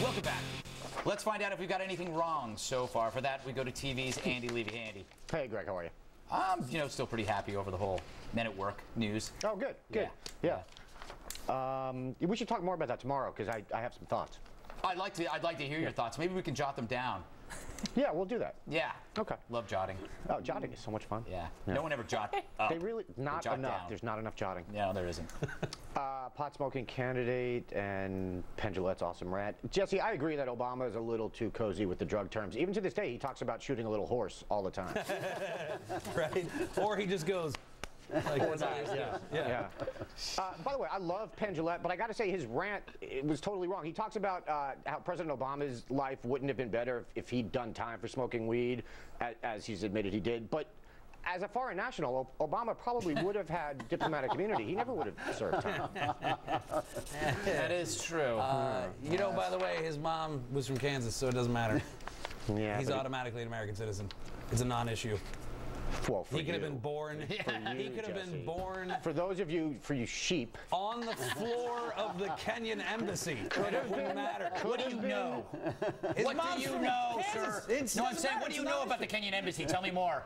Welcome back. Let's find out if we've got anything wrong so far. For that, we go to TV's Andy Levy. Andy. Hey, Greg, how are you? I'm, still pretty happy over the whole Men at Work news. Oh, good, good. Yeah. We should talk more about that tomorrow because I have some thoughts. I'd like to hear your thoughts. Maybe we can jot them down. Yeah, we'll do that. Yeah. Okay. Love jotting. Oh, jotting is so much fun. Yeah. No one ever jot up. They really not jot enough. down. There's not enough jotting. No, there isn't. Pot smoking candidate and Penn Jillette's awesome rant. Jesse, I agree that Obama is a little too cozy with the drug terms. Even to this day, he talks about shooting a little horse all the time. Right? Or he just goes. Like, yeah. By the way, I love Penn Jillette, but I got to say his rant was totally wrong. He talks about how President Obama's life wouldn't have been better if he'd done time for smoking weed, as he's admitted he did. But as a foreign national, Obama probably would have had diplomatic immunity. He never would have served time. That is true. By the way, his mom was from Kansas, so it doesn't matter. Yeah, He's automatically an American citizen. It's a non-issue. Well, he could have been born. He could have been born. For those of you, sheep, on the floor of the Kenyan embassy. It wouldn't matter. What do you know? What do you know, sir? No, I'm saying, what do you know about the Kenyan embassy? Tell me more.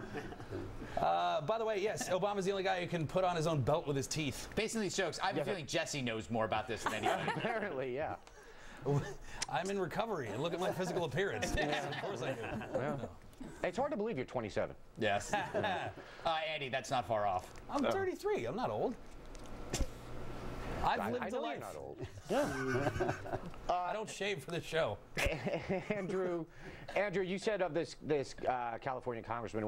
By the way, yes, Obama's the only guy who can put on his own belt with his teeth. Based on these jokes, I have a feeling Jesse knows more about this than anybody. Apparently, yeah. I'm in recovery, and look at my physical appearance. Yes, of course I do. Yeah. It's hard to believe you're 27. Yes. Andy, that's not far off. I'm 33. I'm not old. I've lived a life. You're not old. I don't shave for the show. Andrew, you said of this California congressman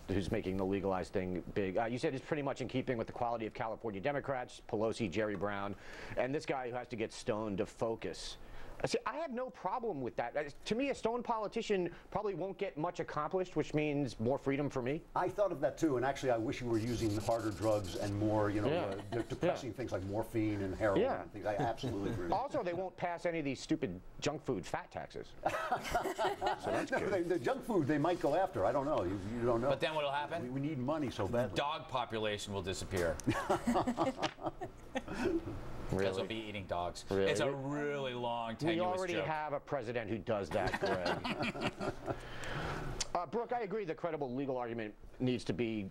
who's making the legalized thing big. You said it's pretty much in keeping with the quality of California Democrats, Pelosi, Jerry Brown, and this guy who has to get stoned to focus. See, I have no problem with that. To me, a stoned politician probably won't get much accomplished, which means more freedom for me. I thought of that too, and actually, I wish you were using harder drugs and more, depressing things like morphine and heroin and things. I absolutely agree. Also, they won't pass any of these stupid junk food fat taxes. So that's good. The junk food they might go after. I don't know. You don't know. But then what'll happen? We need money so badly. Dog population will disappear. Because they'll be eating dogs. Really? It's a really long, tenuous We already joke. have a president who does that, Greg. Brooke, I agree the credible legal argument needs to be,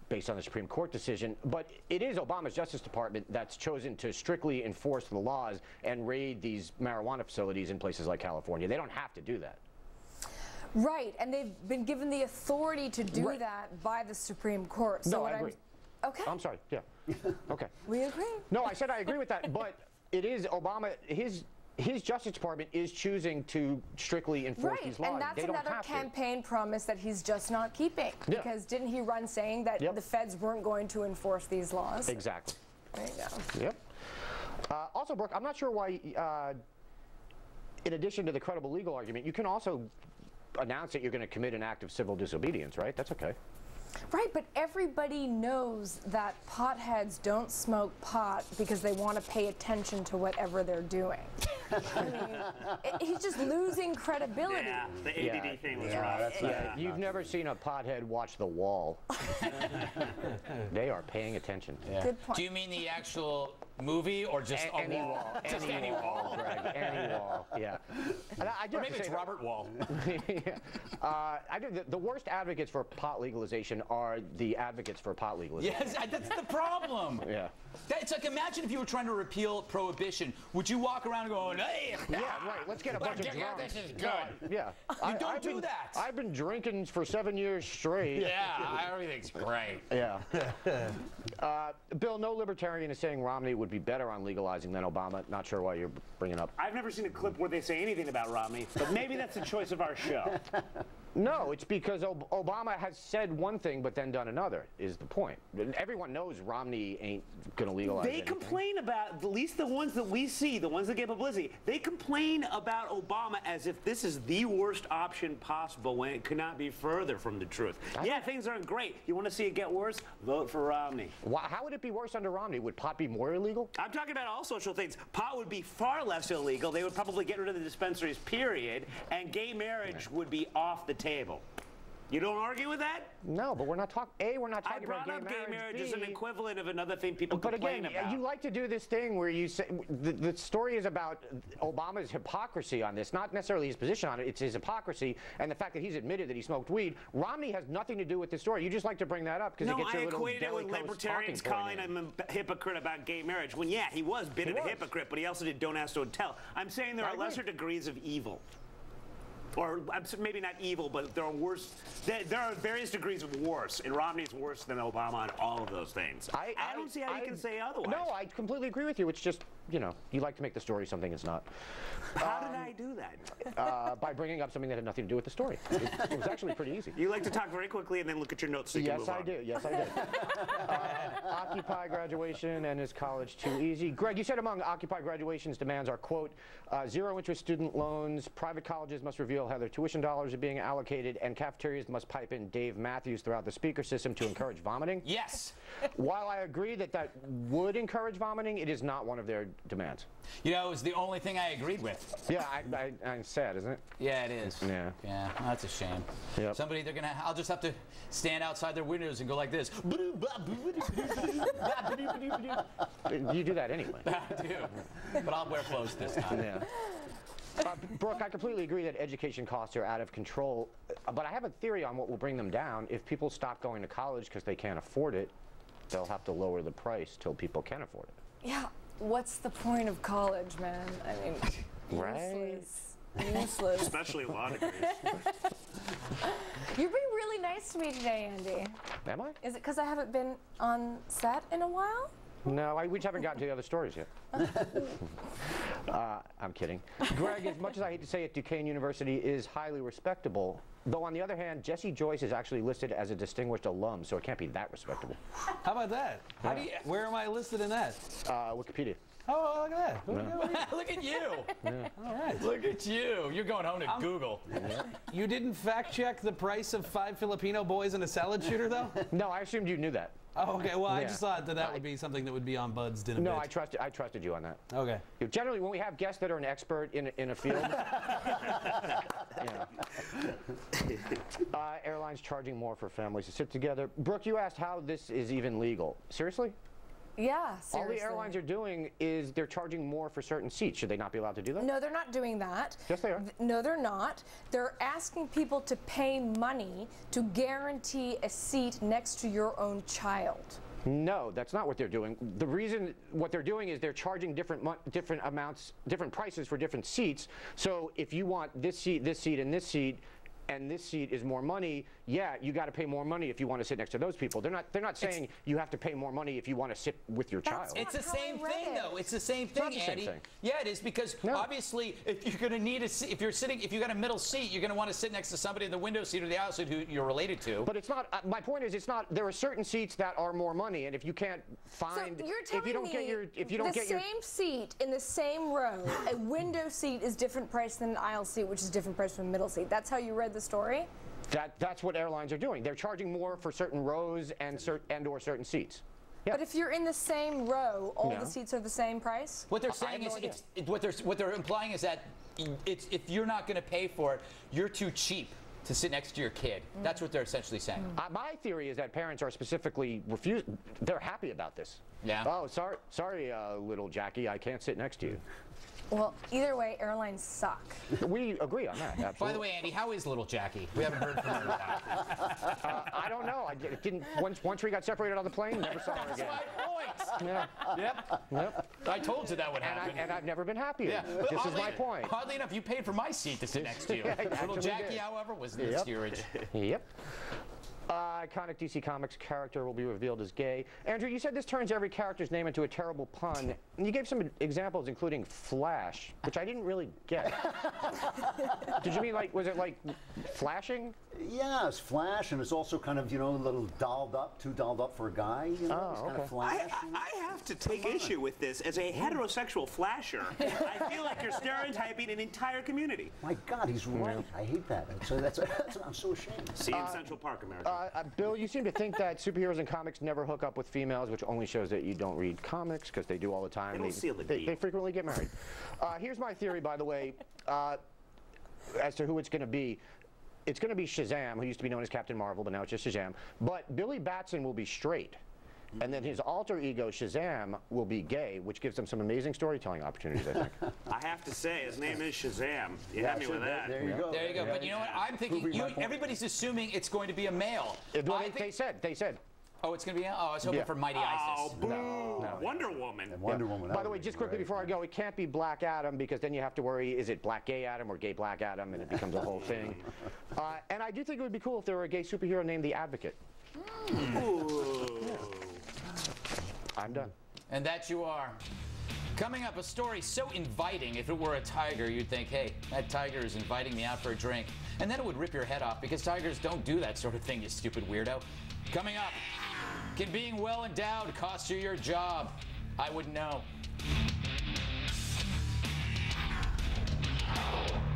based on the Supreme Court decision, but it is Obama's Justice Department that's chosen to strictly enforce the laws and raid these marijuana facilities in places like California. They don't have to do that. Right, and they've been given the authority to do that by the Supreme Court. So no, I agree. Okay. I'm sorry, yeah. Okay. We agree. No, I said I agree with that, but it is Obama, his Justice Department is choosing to strictly enforce these laws. And that's they don't another have campaign promise that he's just not keeping. Yeah. Because didn't he run saying that the feds weren't going to enforce these laws? Exactly. There you go. Yep. Also, Brooke, I'm not sure why, in addition to the credible legal argument, you can also announce that you're going to commit an act of civil disobedience, right? That's okay. Right, but everybody knows that potheads don't smoke pot because they want to pay attention to whatever they're doing. I mean, he's just losing credibility. Yeah, the ADD thing was rough. You've never seen a pothead watch The Wall. They are paying attention. Yeah. Good point. Do you mean the actual movie or just any a wall? wall? Just any wall, Greg. Any wall. Yeah. And I do or have maybe to it's say Robert Wall. I do. The worst advocates for pot legalization are the advocates for pot legalization. Yes, that's the problem. Yeah. It's like, imagine if you were trying to repeal prohibition. Would you walk around going, hey, yeah, right. Let's get a bunch of drums. This is good. Yeah. You don't do that. I've been drinking for 7 years straight. Yeah, everything's great. Yeah. Bill, no libertarian is saying Romney would be better on legalizing than Obama. Not sure why you're bringing up. I've never seen a clip where they say anything about Romney, but maybe that's the choice of our show. No, it's because Obama has said one thing but then done another, is the point. Everyone knows Romney ain't going to legalize They anything. complain about, at least the ones that we see, the ones that get publicity, they complain about Obama as if this is the worst option possible when it could not be further from the truth. Yeah, things aren't great. You want to see it get worse? Vote for Romney. How would it be worse under Romney? Would pot be more illegal? I'm talking about all social things. Pot would be far less illegal. They would probably get rid of the dispensaries, period, and gay marriage would be off the table. You don't argue with that? No, but we're not talking. A, we're not talking about I brought up gay marriage as an B, equivalent of another thing people complain about. You like to do this thing where you say the story is about Obama's hypocrisy on this, not necessarily his position on it. It's his hypocrisy and the fact that he's admitted that he smoked weed. Romney has nothing to do with this story. You just like to bring that up because it gets your little equated it with libertarians calling him a hypocrite about gay marriage. When he was a bit of a hypocrite, but he also did Don't Ask, Don't Tell. I'm saying there are lesser degrees of evil. Or maybe not evil, but there are worse. There are various degrees of worse, and Romney's worse than Obama on all of those things. I don't see how you can say otherwise. No, I completely agree with you. It's just, you know, you like to make the story something it's not. How did I do that? By bringing up something that had nothing to do with the story. It was actually pretty easy. You like to talk very quickly and then look at your notes so you can move on. Yes, I did. Occupy graduation and is college too easy? Greg, you said among Occupy graduation's demands are, quote, zero-interest student loans, private colleges must reveal how their tuition dollars are being allocated, and cafeterias must pipe in Dave Matthews throughout the speaker system to encourage vomiting. Yes. While I agree that that would encourage vomiting, it is not one of their demands. You know, it's the only thing I agreed with. Yeah, I'm sad, isn't it? Yeah, it is. Yeah. Yeah, that's a shame. Yep. Somebody, I'll just have to stand outside their windows and go like this. You do that anyway. I do. But I'll wear clothes this time. Yeah. Brooke, I completely agree that education costs are out of control, but I have a theory on what will bring them down. If people stop going to college because they can't afford it, they'll have to lower the price till people can afford it. Yeah, what's the point of college, man? I mean, right? Useless. Especially law degrees. You're being really nice to me today, Andy. Am I? Is it because I haven't been on set in a while? No, we just haven't gotten to the other stories yet. I'm kidding. Greg, as much as I hate to say it, Duquesne University is highly respectable. Though, on the other hand, Jesse Joyce is actually listed as a distinguished alum, so it can't be that respectable. How about that? Yeah. Where am I listed in that? Wikipedia. Oh, look at that. Yeah. Look at you. Yeah. All right. Look at you. You're going home to Google. Yeah. You didn't fact check the price of 5 Filipino boys and a salad shooter, though? No, I assumed you knew that. Oh, okay. Well, I Yeah. just thought that would be something that would be on Bud's dinner. No, I trusted you on that. Okay. Generally, when we have guests that are an expert in a field, airlines charging more for families to sit together. Brooke, you asked how this is even legal. Seriously? Yeah, seriously. All the airlines are doing is they're charging more for certain seats. Should they not be allowed to do that? No, they're not doing that. Yes, they are. No, they're not. They're asking people to pay money to guarantee a seat next to your own child. No, that's not what they're doing. The reason what they're doing is they're charging different amounts, different prices for different seats. So if you want this seat, and this seat, and this seat is more money, yeah, you got to pay more money if you want to sit next to those people. They're not saying you have to pay more money if you want to sit with your child. It's the same thing, though. It's the same thing, not the same Andy. thing. Yeah, it is, because obviously, if you're going to need a seat, if you got a middle seat, you're going to want to sit next to somebody in the window seat or the aisle seat who you're related to. But it's not. My point is, it's not. There are certain seats that are more money, and if you can't find, So you're telling if you don't me get your, if you don't the get your same seat in the same row, a window seat is different price than an aisle seat, which is different price from a middle seat. That's how you read the story? That's what airlines are doing. They're charging more for certain rows and or certain seats. Yeah. But if you're in the same row, all the seats are the same price? What they're saying is, what they're implying is that if you're not going to pay for it, you're too cheap to sit next to your kid. That's what they're essentially saying. My theory is that parents are specifically refused. They're happy about this. Yeah. Oh, sorry, little Jackie, I can't sit next to you. Well, either way, airlines suck. We agree on that. Absolutely. By the way, Andy, how is little Jackie? We haven't heard from her yet. I don't know. I didn't. Once we got separated on the plane, never saw her again. That's my point. Yeah. Yep. I told you that would happen. And I've never been happier. Yeah. This is my point. Oddly enough, you paid for my seat to sit next to you. Yeah, I Little actually Jackie, did. however, was the steerage. Yep. Iconic DC Comics character will be revealed as gay. Andrew, you said this turns every character's name into a terrible pun. And you gave some examples, including Flash, which I didn't really get. Did you mean was it like flashing? Yeah, it's Flash, and it's also kind of, a little dolled up, too dolled up for a guy. He's kind of Flash. I have to take issue with this. As a heterosexual flasher, I feel like you're stereotyping an entire community. My God, he's right. I hate that. So that's I'm so ashamed. See you in Central Park, America. Bill, you seem to think that superheroes in comics never hook up with females, which only shows that you don't read comics, because they do all the time. They don't seal the deal. They frequently get married. Here's my theory, by the way, as to who it's going to be. it's going to be Shazam, who used to be known as Captain Marvel, but now it's just Shazam. But Billy Batson will be straight. And then his alter ego, Shazam, will be gay, which gives him some amazing storytelling opportunities, I think. I have to say, his name is Shazam. You had me with that. There you go. There you go. But you know what? I'm thinking, everybody's assuming it's going to be a male. They said. Oh, it's going to be. Oh, I was hoping for Mighty Oh, Isis. boo! No. Wonder Woman. And Wonder Woman. By the way, just quickly before I go, it can't be Black Adam because then you have to worry, is it Black Gay Adam or Gay Black Adam, and it becomes a whole thing. And I do think it would be cool if there were a gay superhero named the Advocate. I'm done. And that you are. Coming up, a story so inviting, if it were a tiger, you'd think, hey, that tiger is inviting me out for a drink. And then it would rip your head off because tigers don't do that sort of thing, you stupid weirdo. Coming up, can being well endowed cost you your job? I wouldn't know.